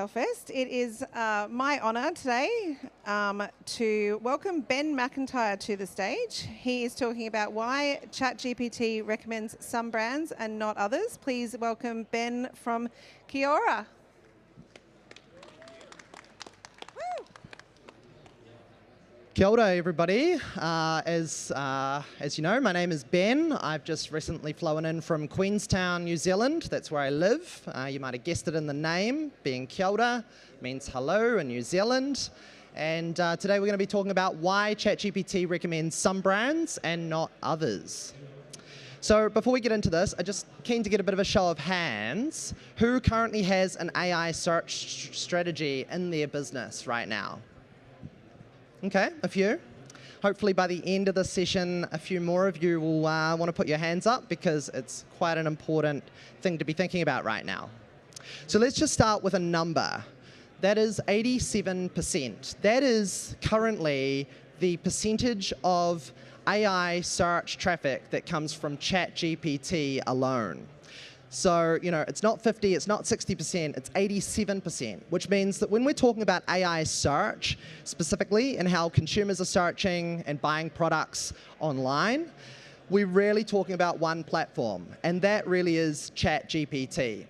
Fest. It is my honour today to welcome Ben McIntyre to the stage. He is talking about why ChatGPT recommends some brands and not others. Please welcome Ben from Kia ora. Kia ora, everybody. As you know, my name is Ben. I've just recently flown in from Queenstown, New Zealand. That's where I live. You might have guessed it in the name. Being kia ora means hello in New Zealand. And today we're going to be talking about why ChatGPT recommends some brands and not others. So before we get into this, I'm just keen to get a bit of a show of hands. Who currently has an AI search strategy in their business right now? Okay, a few. Hopefully by the end of the session, a few more of you will want to put your hands up because it's quite an important thing to be thinking about right now. So let's just start with a number. That is 87%. That is currently the percentage of AI search traffic that comes from ChatGPT alone. So, you know, it's not 50, it's not 60%, it's 87%, which means that when we're talking about AI search, specifically and how consumers are searching and buying products online, we're really talking about one platform, and that really is ChatGPT.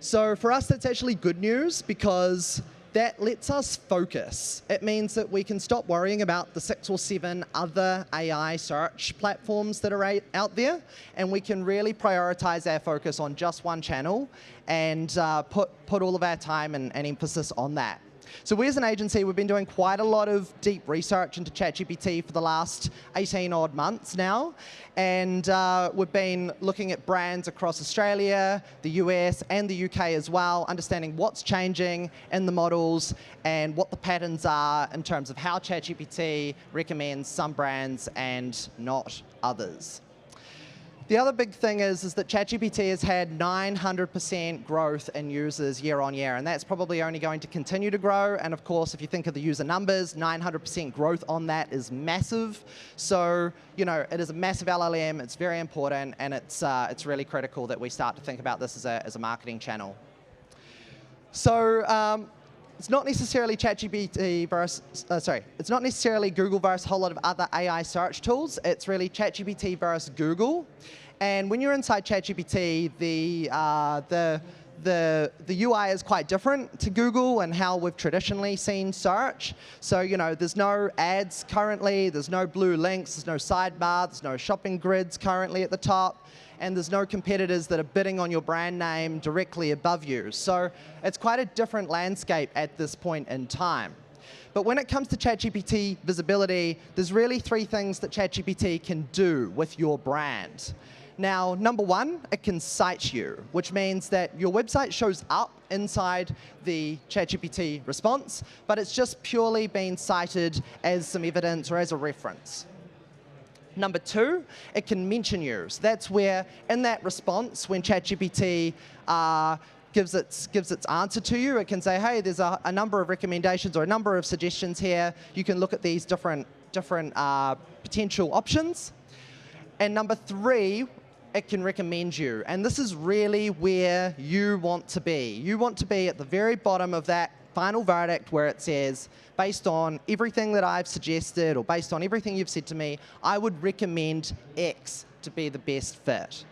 So for us, that's actually good news because that lets us focus. It means that we can stop worrying about the 6 or 7 other AI search platforms that are out there, and we can really prioritize our focus on just one channel and put all of our time and emphasis on that. So we as an agency, we've been doing quite a lot of deep research into ChatGPT for the last 18 odd months now. And we've been looking at brands across Australia, the US, and the UK as well, understanding what's changing in the models and what the patterns are in terms of how ChatGPT recommends some brands and not others. The other big thing is that ChatGPT has had 900% growth in users year on year, and that's probably only going to continue to grow. And of course, if you think of the user numbers, 900% growth on that is massive. So, you know, it is a massive LLM, it's very important, and it's really critical that we start to think about this as a marketing channel. So, it's not necessarily ChatGPT versus, it's not necessarily Google versus a whole lot of other AI search tools. It's really ChatGPT versus Google. And when you're inside ChatGPT, the UI is quite different to Google and how we've traditionally seen search. So, you know, there's no ads currently, there's no blue links, there's no sidebar, there's no shopping grids currently at the top, and there's no competitors that are bidding on your brand name directly above you. So it's quite a different landscape at this point in time. But when it comes to ChatGPT visibility, there's really 3 things that ChatGPT can do with your brand. Now, number 1, it can cite you, which means that your website shows up inside the ChatGPT response, but it's just purely been cited as some evidence or as a reference. Number 2, it can mention you. So that's where, in that response, when ChatGPT gives its answer to you, it can say, hey, there's a number of recommendations or a number of suggestions here. You can look at these different potential options. And number 3, it can recommend you. And this is really where you want to be. You want to be at the very bottom of that final verdict where it says, based on everything that I've suggested or based on everything you've said to me, I would recommend X to be the best fit.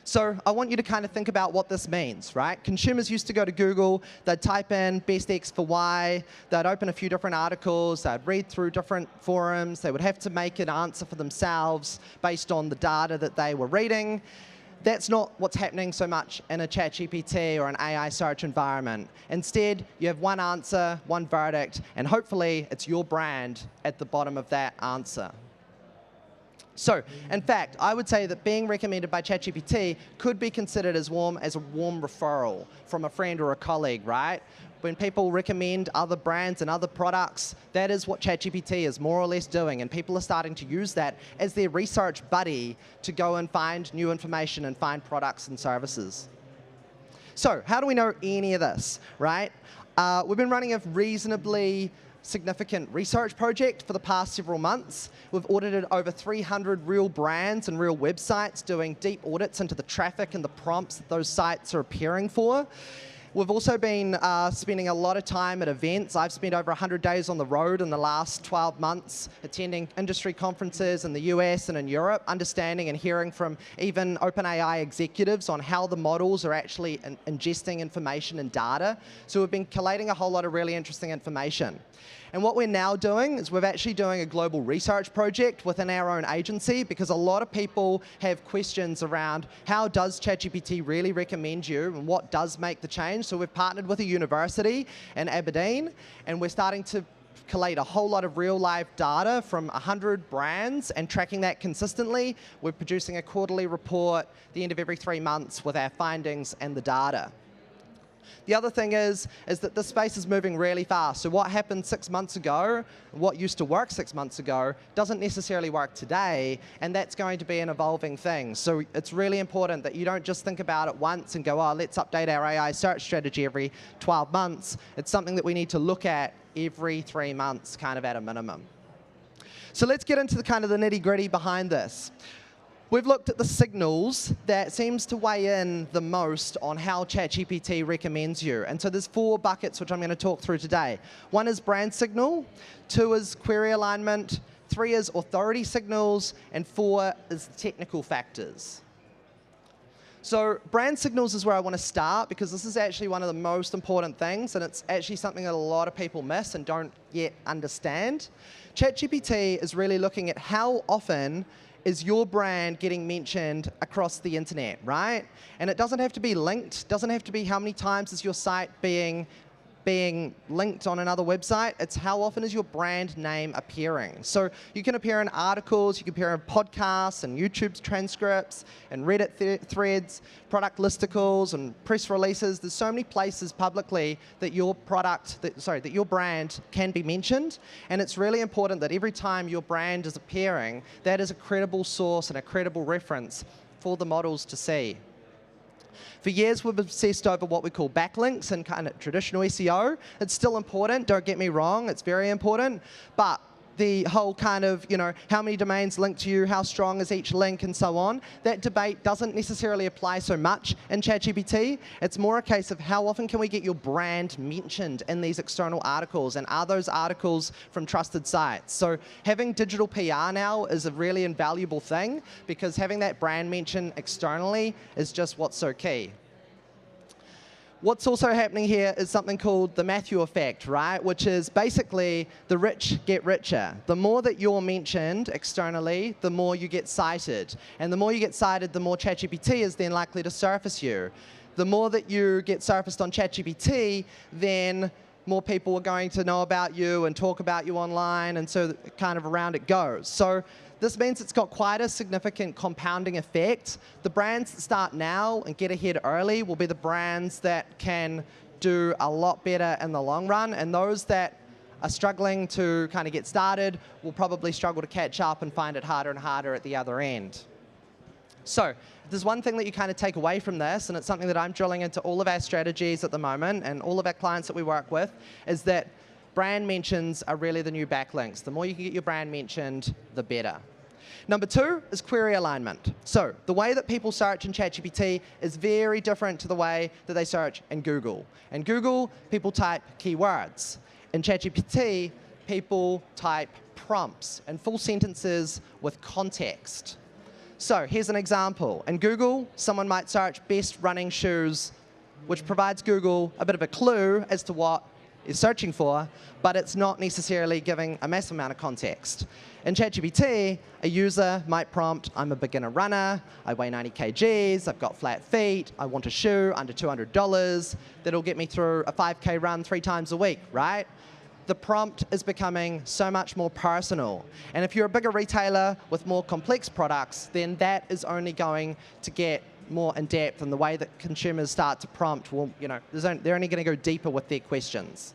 So I want you to kind of think about what this means, right? Consumers used to go to Google, they'd type in best X for Y, they'd open a few different articles, they'd read through different forums, they would have to make an answer for themselves based on the data that they were reading. That's not what's happening so much in a ChatGPT or an AI search environment. Instead, you have one answer, one verdict, and hopefully it's your brand at the bottom of that answer. So, in fact, I would say that being recommended by ChatGPT could be considered as a warm referral from a friend or a colleague, right? When people recommend other brands and other products, that is what ChatGPT is more or less doing, and people are starting to use that as their research buddy to go and find new information and find products and services. So, how do we know any of this, right? We've been running a reasonably significant research project for the past several months. We've audited over 300 real brands and real websites, doing deep audits into the traffic and the prompts that those sites are appearing for. We've also been spending a lot of time at events. I've spent over 100 days on the road in the last 12 months, attending industry conferences in the US and in Europe, understanding and hearing from even OpenAI executives on how the models are actually ingesting information and data. So we've been collating a whole lot of really interesting information. And what we're now doing is we're actually doing a global research project within our own agency, because a lot of people have questions around how does ChatGPT really recommend you and what does make the change. So we've partnered with a university in Aberdeen, and we're starting to collate a whole lot of real life data from 100 brands and tracking that consistently. We're producing a quarterly report at the end of every 3 months with our findings and the data. The other thing is that this space is moving really fast. So what happened 6 months ago, what used to work 6 months ago, doesn't necessarily work today, and that's going to be an evolving thing. So it's really important that you don't just think about it once and go, oh, let's update our AI search strategy every 12 months. It's something that we need to look at every 3 months, kind of at a minimum. So let's get into the kind of the nitty-gritty behind this. We've looked at the signals that seems to weigh in the most on how ChatGPT recommends you. And so there's 4 buckets which I'm going to talk through today. 1 is brand signal, 2 is query alignment, 3 is authority signals, and 4 is technical factors. So brand signals is where I want to start, because this is actually one of the most important things, and it's actually something that a lot of people miss and don't yet understand. ChatGPT is really looking at how often is your brand getting mentioned across the internet, right? And it doesn't have to be linked, doesn't have to be how many times is your site being linked on another website. It's how often is your brand name appearing. So you can appear in articles, you can appear in podcasts and YouTube transcripts and Reddit threads, product listicles and press releases. There's so many places publicly that your that your brand can be mentioned. And it's really important that every time your brand is appearing, that is a credible source and a credible reference for the models to see. For years, we've obsessed over what we call backlinks and kind of traditional SEO. It's still important, don't get me wrong, it's very important. But the whole kind of, how many domains link to you, how strong is each link, and so on, that debate doesn't necessarily apply so much in ChatGPT. It's more a case of how often can we get your brand mentioned in these external articles, and are those articles from trusted sites? So having digital PR now is a really invaluable thing, because having that brand mention externally is just what's so key. What's also happening here is something called the Matthew effect, right? Which is basically the rich get richer. The more that you're mentioned externally, the more you get cited. And the more you get cited, the more ChatGPT is then likely to surface you. The more that you get surfaced on ChatGPT, then more people are going to know about you and talk about you online, and so kind of around it goes. So this means it's got quite a significant compounding effect. The brands that start now and get ahead early will be the brands that can do a lot better in the long run, and those that are struggling to kind of get started will probably struggle to catch up and find it harder and harder at the other end. So if there's one thing that you kind of take away from this, and it's something that I'm drilling into all of our strategies at the moment and all of our clients that we work with, is that brand mentions are really the new backlinks. The more you can get your brand mentioned, the better. Number 2 is query alignment. So the way that people search in ChatGPT is very different to the way that they search in Google. In Google, people type keywords. In ChatGPT, people type prompts and full sentences with context. So here's an example. In Google, someone might search best running shoes, which provides Google a bit of a clue as to what is searching for, but it's not necessarily giving a massive amount of context. In ChatGPT, a user might prompt, I'm a beginner runner, I weigh 90 kgs, I've got flat feet, I want a shoe under $200, that'll get me through a 5K run 3 times a week, right? The prompt is becoming so much more personal. And if you're a bigger retailer with more complex products, then that is only going to get more in depth, and the way that consumers start to prompt will, they're only going to go deeper with their questions.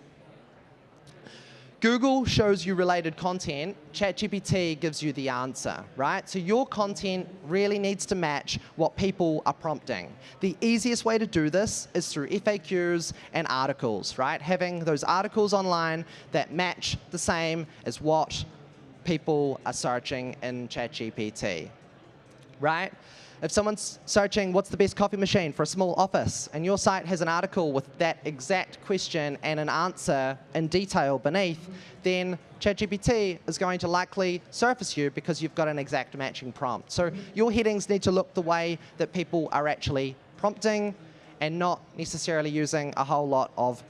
Google shows you related content, ChatGPT gives you the answer, right? So your content really needs to match what people are prompting. The easiest way to do this is through FAQs and articles, right? Having those articles online that match the same as what people are searching in ChatGPT. right? If someone's searching what's the best coffee machine for a small office, and your site has an article with that exact question and an answer in detail beneath, then ChatGPT is going to likely surface you because you've got an exact matching prompt. So your headings need to look the way that people are actually prompting and not necessarily using a whole lot of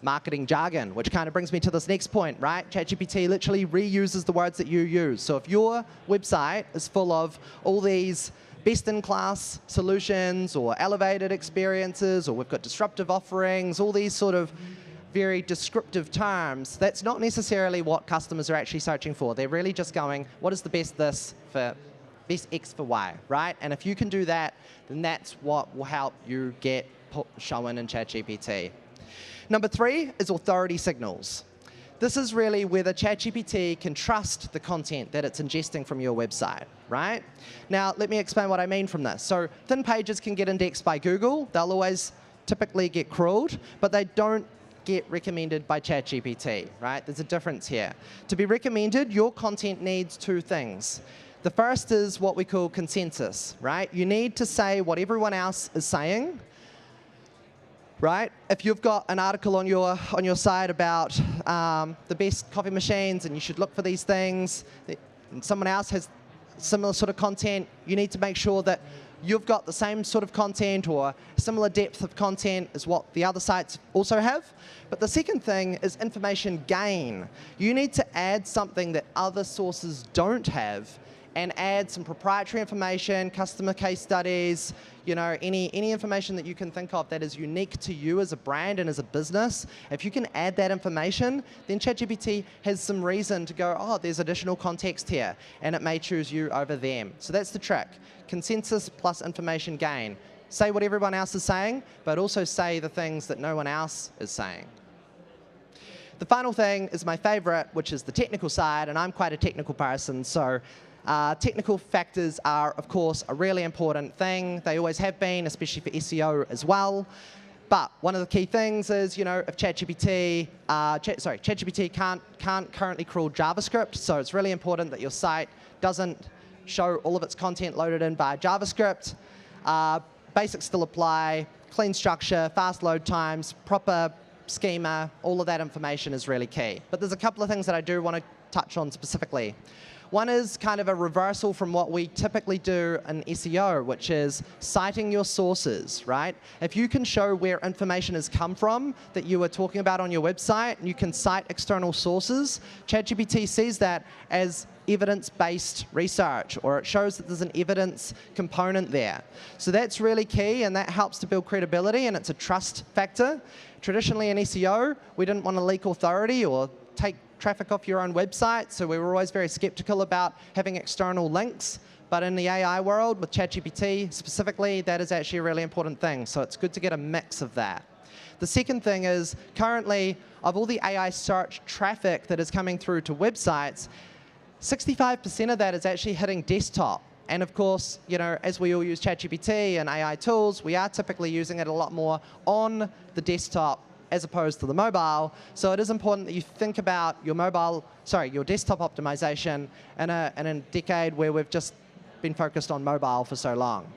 marketing jargon, which kind of brings me to this next point, right? ChatGPT literally reuses the words that you use. So if your website is full of all these best-in-class solutions or elevated experiences, or we've got disruptive offerings, all these sort of very descriptive terms, that's not necessarily what customers are actually searching for. They're really just going, what is the best this for best X for Y, right? And if you can do that, then that's what will help you get shown in ChatGPT. Number 3 is authority signals. This is really whether ChatGPT can trust the content that it's ingesting from your website, right? Now, let me explain what I mean from this. So thin pages can get indexed by Google. They'll always typically get crawled, but they don't get recommended by ChatGPT, right? There's a difference here. To be recommended, your content needs 2 things. The first is what we call consensus, right? You need to say what everyone else is saying, right? If you've got an article on your site about the best coffee machines and you should look for these things, and someone else has similar sort of content, you need to make sure that you've got the same sort of content or similar depth of content as what the other sites also have. But the second thing is information gain. You need to add something that other sources don't have and add some proprietary information, customer case studies, you know, any information that you can think of that is unique to you as a brand and as a business. If you can add that information, then ChatGPT has some reason to go, oh, there's additional context here, and it may choose you over them. So that's the trick. Consensus plus information gain. Say what everyone else is saying, but also say the things that no one else is saying. The final thing is my favorite, which is the technical side, and I'm quite a technical person, so technical factors are, of course, a really important thing. They always have been, especially for SEO as well. But one of the key things is, you know, if ChatGPT can't currently crawl JavaScript, so it's really important that your site doesn't show all of its content loaded in by JavaScript. Basics still apply, clean structure, fast load times, proper schema, all of that information is really key. But there's a couple of things that I do want to touch on specifically. One is kind of a reversal from what we typically do in SEO, which is citing your sources, right? If you can show where information has come from that you were talking about on your website, and you can cite external sources, ChatGPT sees that as evidence-based research, or it shows that there's an evidence component there. So that's really key, and that helps to build credibility, and it's a trust factor. Traditionally in SEO, we didn't want to leak authority or take traffic off your own website, so we were always very skeptical about having external links. But in the AI world, with ChatGPT specifically, that is actually a really important thing. So it's good to get a mix of that. The second thing is, currently, of all the AI search traffic that is coming through to websites, 65% of that is actually hitting desktop. And of course, you know, as we all use ChatGPT and AI tools, we are typically using it a lot more on the desktop as opposed to the mobile. So it is important that you think about your desktop optimization in a decade where we've just been focused on mobile for so long.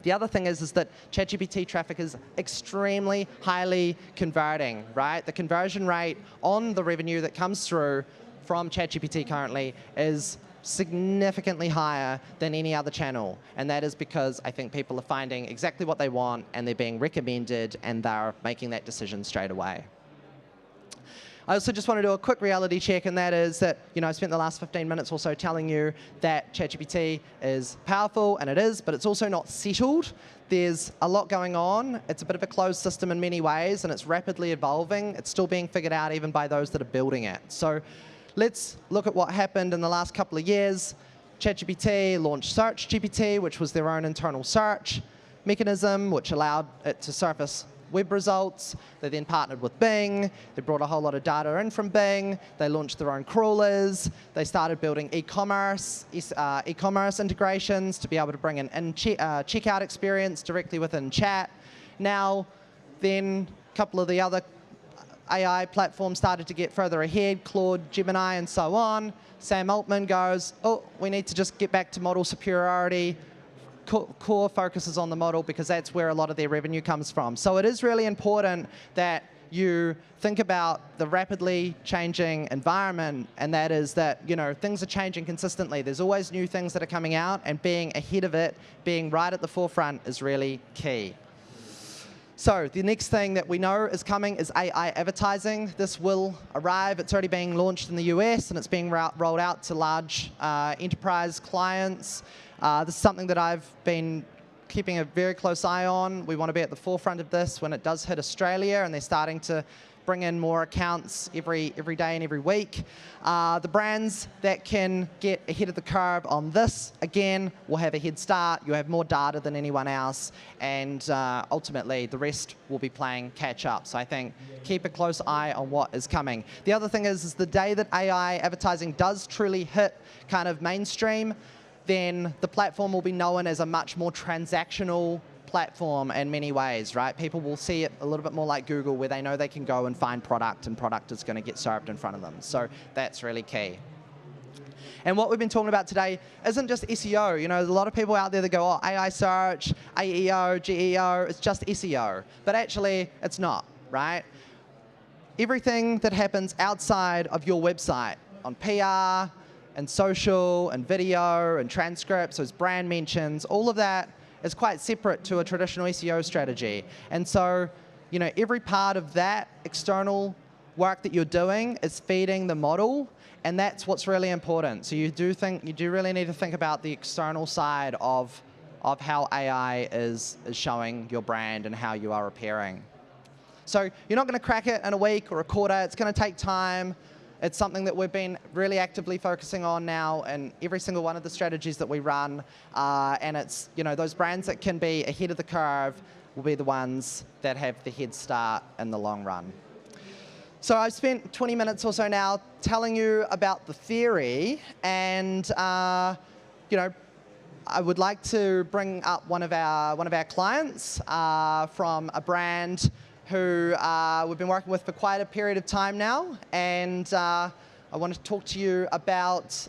The other thing is that ChatGPT traffic is extremely highly converting, right? The conversion rate on the revenue that comes through from ChatGPT currently is significantly higher than any other channel, and that is because I think people are finding exactly what they want and they're being recommended and they're making that decision straight away. I also just want to do a quick reality check, and that is that, you know, I spent the last 15 minutes or so telling you that ChatGPT is powerful, and it is, but it's also not settled. There's a lot going on. It's a bit of a closed system in many ways, and it's rapidly evolving. It's still being figured out even by those that are building it. So let's look at what happened in the last couple of years. ChatGPT launched SearchGPT, which was their own internal search mechanism, which allowed it to surface web results. They then partnered with Bing. They brought a whole lot of data in from Bing. They launched their own crawlers. They started building e-commerce integrations to be able to bring in checkout experience directly within chat. Now, then, a couple of the other AI platforms started to get further ahead, Claude, Gemini, and so on, Sam Altman goes, oh, we need to just get back to model superiority. Core focuses on the model because that's where a lot of their revenue comes from. So it is really important that you think about the rapidly changing environment, and that is that, you know, things are changing consistently. There's always new things that are coming out, and being ahead of it, being right at the forefront is really key. So the next thing that we know is coming is AI advertising. This will arrive. It's already being launched in the US, and it's being rolled out to large enterprise clients. This is something that I've been keeping a very close eye on. We want to be at the forefront of this when it does hit Australia, and they're starting to bring in more accounts every day and every week. The brands that can get ahead of the curve on this, again, will have a head start. You have more data than anyone else, and ultimately the rest will be playing catch up. So I think keep a close eye on what is coming. The other thing is the day that AI advertising does truly hit kind of mainstream, then the platform will be known as a much more transactional platform in many ways, right? People will see it a little bit more like Google, where they know they can go and find product, and product is going to get served in front of them. So that's really key. And what we've been talking about today isn't just SEO. You know, there's a lot of people out there that go, oh, AI search, AEO, GEO, it's just SEO. But actually, it's not, right? Everything that happens outside of your website, on PR, and social, and video, and transcripts, those brand mentions, all of that is quite separate to a traditional SEO strategy. And so, you know, every part of that external work that you're doing is feeding the model, and that's what's really important. So you do really need to think about the external side of how AI is showing your brand and how you are appearing. So you're not going to crack it in a week or a quarter. It's going to take time. It's something that we've been really actively focusing on now in every single one of the strategies that we run. And it's, you know, those brands that can be ahead of the curve will be the ones that have the head start in the long run. So I've spent 20 minutes or so now telling you about the theory, and you know, I would like to bring up one of our clients from a brand who we've been working with for quite a period of time now, and I want to talk to you about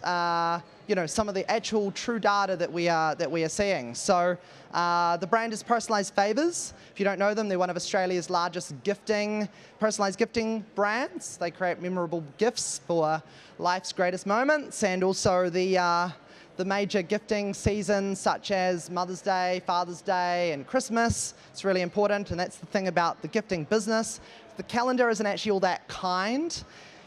you know, some of the actual true data that we are seeing. So the brand is Personalised Favours. If you don't know them, they're one of Australia's largest personalised gifting brands. They create memorable gifts for life's greatest moments, and also the major gifting seasons such as Mother's Day, Father's Day, and Christmas. It's really important, and that's the thing about the gifting business. The calendar isn't actually all that kind.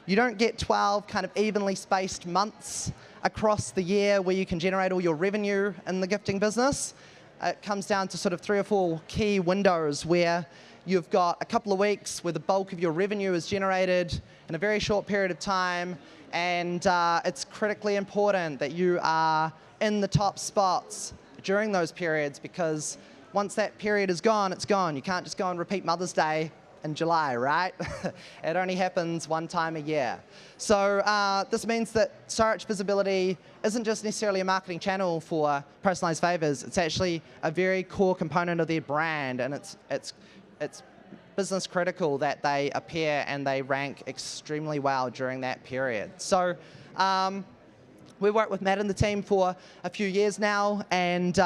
You don't get 12 kind of evenly spaced months across the year where you can generate all your revenue in the gifting business. It comes down to sort of 3 or 4 key windows where you've got a couple of weeks where the bulk of your revenue is generated in a very short period of time, and it's critically important that you are in the top spots during those periods, because once that period is gone, it's gone. You can't just go and repeat Mother's Day in July, right? It only happens one time a year. So this means that search visibility isn't just necessarily a marketing channel for Personalised Favours. It's actually a very core component of their brand, and it's business critical that they appear and they rank extremely well during that period. So we worked with Matt and the team for a few years now, and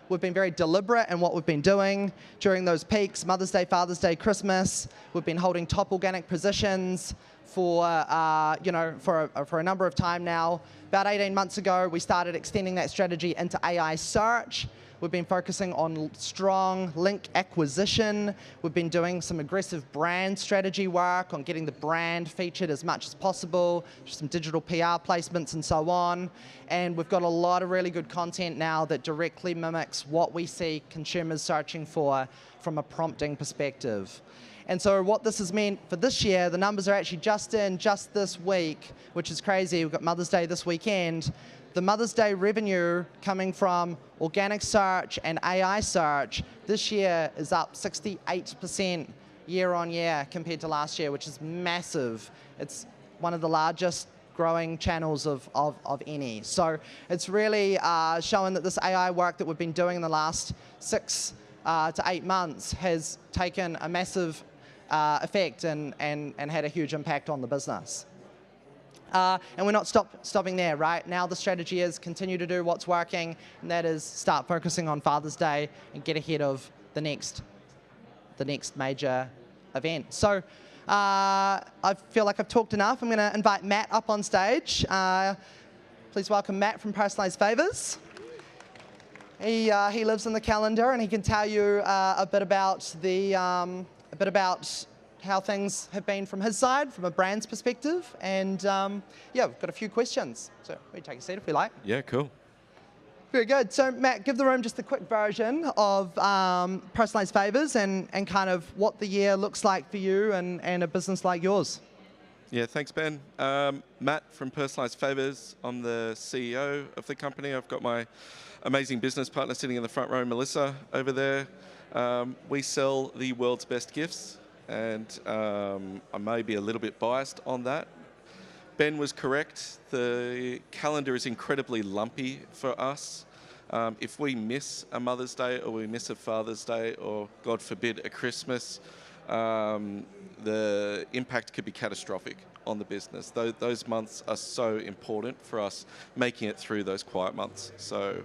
we've been very deliberate in what we've been doing during those peaks, Mother's Day, Father's Day, Christmas. We've been holding top organic positions for you know, for a number of time now. About 18 months ago, we started extending that strategy into AI search. We've been focusing on strong link acquisition. We've been doing some aggressive brand strategy work on getting the brand featured as much as possible, some digital PR placements and so on. And we've got a lot of really good content now that directly mimics what we see consumers searching for from a prompting perspective. And so what this has meant for this year, the numbers are actually just this week, which is crazy. We've got Mother's Day this weekend. The Mother's Day revenue coming from organic search and AI search this year is up 68% year on year compared to last year, which is massive. It's one of the largest growing channels of any. So it's really showing that this AI work that we've been doing in the last 6 to 8 months has taken a massive effect and had a huge impact on the business. And we're not stopping there, right? Now the strategy is continue to do what's working, and that is start focusing on Father's Day and get ahead of the next major event. So I feel like I've talked enough. I'm going to invite Matt up on stage. Please welcome Matt from Personalised Favours. He lives in the calendar, and he can tell you a bit about how things have been from his side, from a brand's perspective. And yeah, we've got a few questions. So we take a seat if we like. Yeah, cool. Very good. So Matt, give the room just a quick version of Personalised Favours and kind of what the year looks like for you and a business like yours. Yeah, thanks, Ben. Matt from Personalised Favours. I'm the CEO of the company. I've got my amazing business partner sitting in the front row, Melissa, over there. We sell the world's best gifts, and I may be a little bit biased on that. Ben was correct. The calendar is incredibly lumpy for us. If we miss a Mother's Day or we miss a Father's Day or, God forbid, a Christmas, the impact could be catastrophic on the business. Those months are so important for us making it through those quiet months. So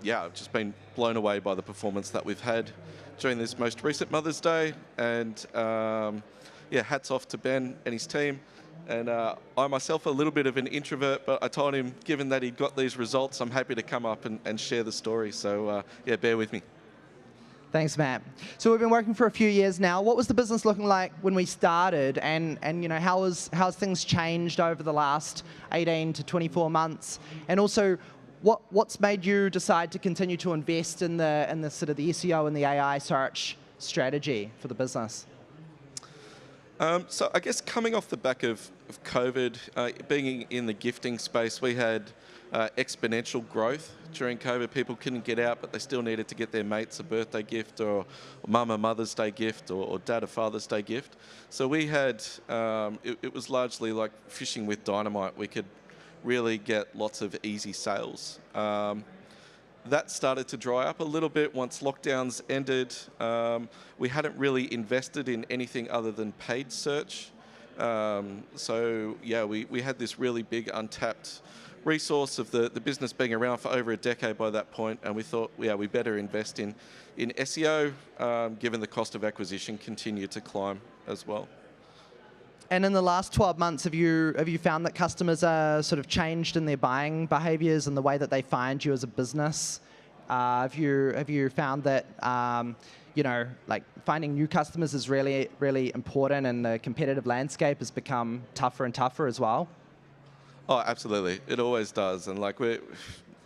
yeah, I've just been blown away by the performance that we've had during this most recent Mother's Day. And yeah, hats off to Ben and his team. And I myself, a little bit of an introvert, but I told him, given that he'd got these results, I'm happy to come up and share the story. So yeah, bear with me. Thanks, Matt. So we've been working for a few years now. What was the business looking like when we started, and you know, how's things changed over the last 18 to 24 months? And also, what's made you decide to continue to invest in the sort of the SEO and the AI search strategy for the business? So I guess coming off the back of COVID, being in the gifting space, we had exponential growth during COVID. People couldn't get out, but they still needed to get their mates a birthday gift, or mum a Mother's Day gift, or dad a Father's Day gift. So we had, it was largely like fishing with dynamite. We could really get lots of easy sales. That started to dry up a little bit once lockdowns ended. We hadn't really invested in anything other than paid search. So yeah, we had this really big untapped resource of the business being around for over a decade by that point, and we thought, yeah, we better invest in SEO, given the cost of acquisition continued to climb as well. And in the last 12 months, have you found that customers are sort of changed in their buying behaviours and the way that they find you as a business? Have you found that you know, like finding new customers is really, really important, and the competitive landscape has become tougher and tougher as well? Oh, absolutely. It always does. And like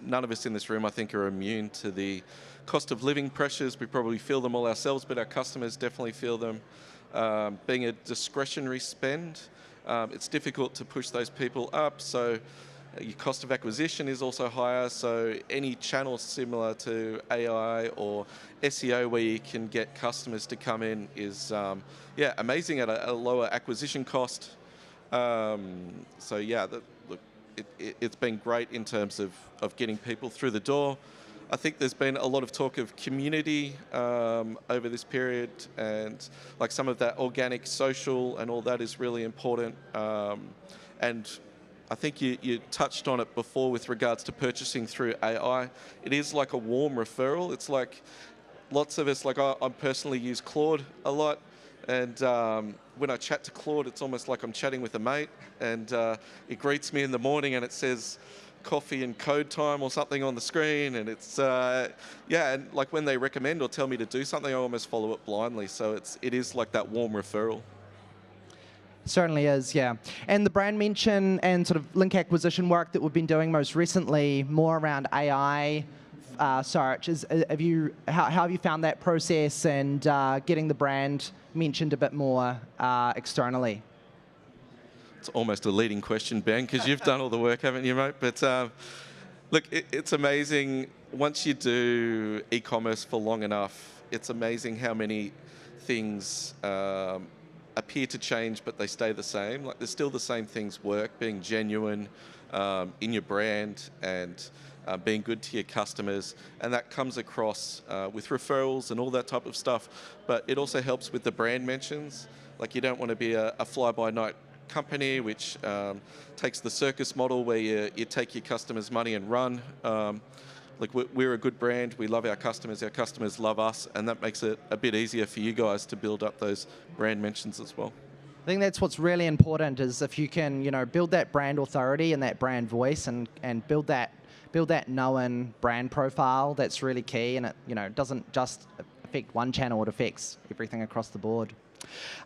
none of us in this room, I think, are immune to the cost of living pressures. We probably feel them all ourselves, but our customers definitely feel them. Being a discretionary spend, it's difficult to push those people up. So your cost of acquisition is also higher. So any channel similar to AI or SEO where you can get customers to come in is yeah, amazing at a lower acquisition cost. So yeah, look, it's been great in terms of getting people through the door. I think there's been a lot of talk of community over this period, and like some of that organic social and all that is really important. And I think you touched on it before with regards to purchasing through AI. It is like a warm referral. It's like lots of us, like I personally use Claude a lot. And when I chat to Claude, it's almost like I'm chatting with a mate, and it greets me in the morning and it says coffee and code time or something on the screen, and it's yeah, and like when they recommend or tell me to do something, I almost follow it blindly. So it is like that warm referral. Certainly is, yeah. And the brand mention and sort of link acquisition work that we've been doing most recently, more around AI search. How have you found that process and getting the brand mentioned a bit more externally? It's almost a leading question, Ben, because you've done all the work, haven't you, mate? But look, it's amazing. Once you do e-commerce for long enough, it's amazing how many things appear to change, but they stay the same. Like there's still the same things work, being genuine in your brand and being good to your customers, and that comes across with referrals and all that type of stuff. But it also helps with the brand mentions. Like, you don't want to be a fly-by-night company which takes the circus model where you take your customers' money and run. Like, we're a good brand, we love our customers love us, and that makes it a bit easier for you guys to build up those brand mentions as well. I think that's what's really important, is if you can, build that brand authority and that brand voice, and build that known brand profile. That's really key, and it doesn't just affect one channel; it affects everything across the board.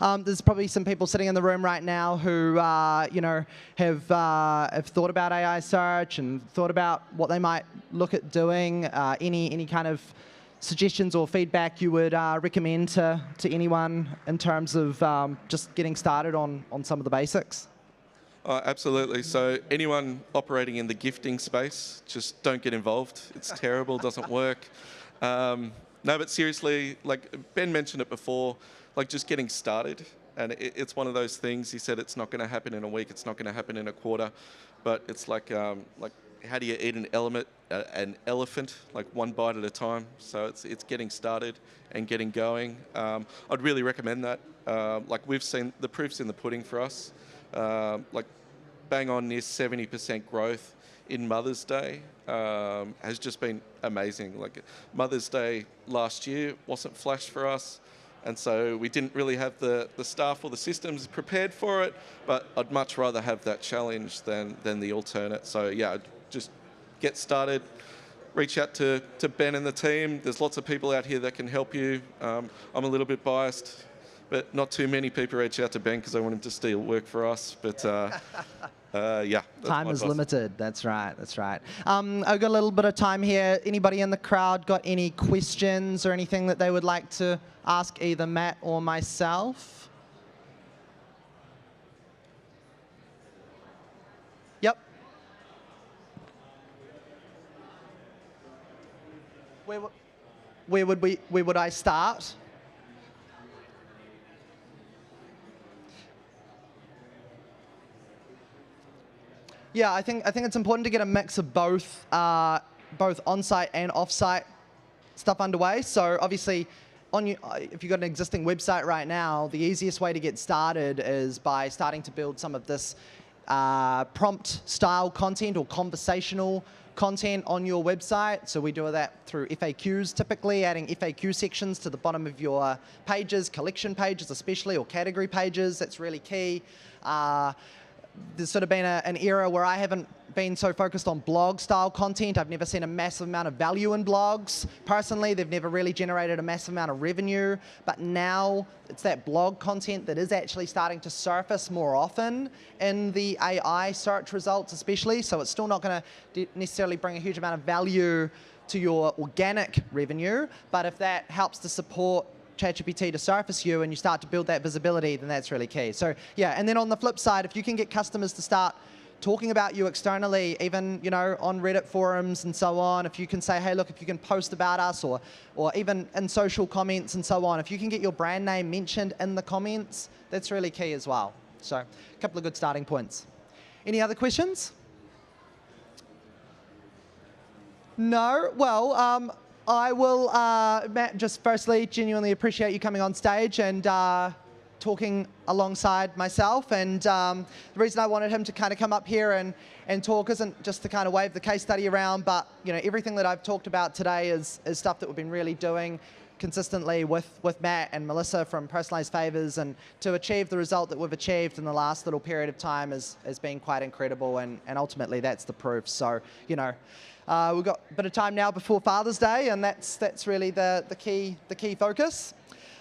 There's probably some people sitting in the room right now who, have thought about AI search and thought about what they might look at doing. Any kind of suggestions or feedback you would recommend to anyone in terms of just getting started on some of the basics? Absolutely. So anyone operating in the gifting space, just don't get involved. It's terrible, doesn't work. No, but seriously, like Ben mentioned it before, like just getting started. And it's one of those things, he said it's not going to happen in a week, it's not going to happen in a quarter, but it's like how do you eat an elephant, like one bite at a time? So it's getting started and getting going. I'd really recommend that. Like, we've seen the proof's in the pudding for us. Like, bang on near 70% growth in Mother's Day has just been amazing. Like, Mother's Day last year wasn't flash for us, and so we didn't really have the staff or the systems prepared for it, but I'd much rather have that challenge than the alternate. So yeah, just get started. Reach out to Ben and the team. There's lots of people out here that can help you. I'm a little bit biased, but not too many people reach out to Ben because I want him to steal work for us. But yeah. Time is limited. That's right. That's right. I've got a little bit of time here. Anybody in the crowd got any questions or anything that they would like to ask either Matt or myself? Yep. Where would I start? Yeah, I think it's important to get a mix of both on-site and off-site stuff underway. So obviously, if you've got an existing website right now, the easiest way to get started is by starting to build some of this prompt-style content or conversational content on your website. So we do that through FAQs, typically adding FAQ sections to the bottom of your pages, collection pages especially, or category pages. That's really key. There's sort of been an era where I haven't been so focused on blog-style content. I've never seen a massive amount of value in blogs. Personally, they've never really generated a massive amount of revenue. But now it's that blog content that is actually starting to surface more often in the AI search results especially. So it's still not going to necessarily bring a huge amount of value to your organic revenue. But if that helps to support ChatGPT to surface you and you start to build that visibility, then that's really key. So yeah, and then on the flip side, if you can get customers to start talking about you externally, even on Reddit forums and so on, if you can say, hey, look, if you can post about us, or even in social comments and so on, if you can get your brand name mentioned in the comments, that's really key as well. So a couple of good starting points. Any other questions? No? Well, I will, Matt, just firstly genuinely appreciate you coming on stage and talking alongside myself. And the reason I wanted him to kind of come up here and talk isn't just to kind of wave the case study around, but everything that I've talked about today is stuff that we've been really doing consistently with Matt and Melissa from Personalised Favours, and to achieve the result that we've achieved in the last little period of time has been quite incredible, and ultimately that's the proof. So, we've got a bit of time now before Father's Day, and that's really the key focus.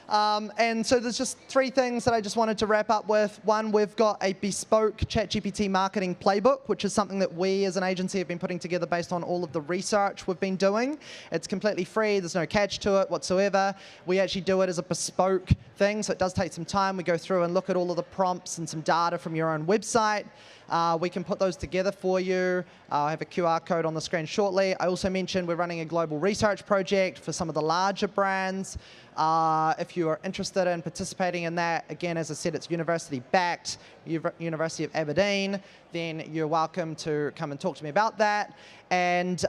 And so there's just three things that I just wanted to wrap up with. One, we've got a bespoke ChatGPT marketing playbook, which is something that we as an agency have been putting together based on all of the research we've been doing. It's completely free. There's no catch to it whatsoever. We actually do it as a bespoke thing, so it does take some time. We go through and look at all of the prompts and some data from your own website. We can put those together for you. I have a QR code on the screen shortly. I also mentioned we're running a global research project for some of the larger brands. If you are interested in participating in that, again, as I said, it's university-backed, University of Aberdeen, then you're welcome to come and talk to me about that. And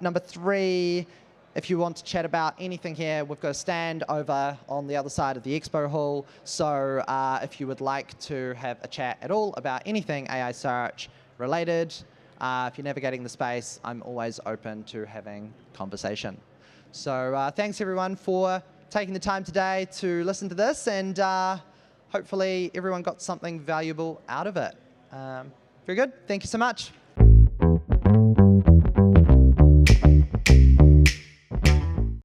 number 3, if you want to chat about anything here, we've got a stand over on the other side of the expo hall. So if you would like to have a chat at all about anything AI search related, if you're navigating the space, I'm always open to having conversation. So thanks everyone for taking the time today to listen to this, and hopefully everyone got something valuable out of it. Very good. Thank you so much.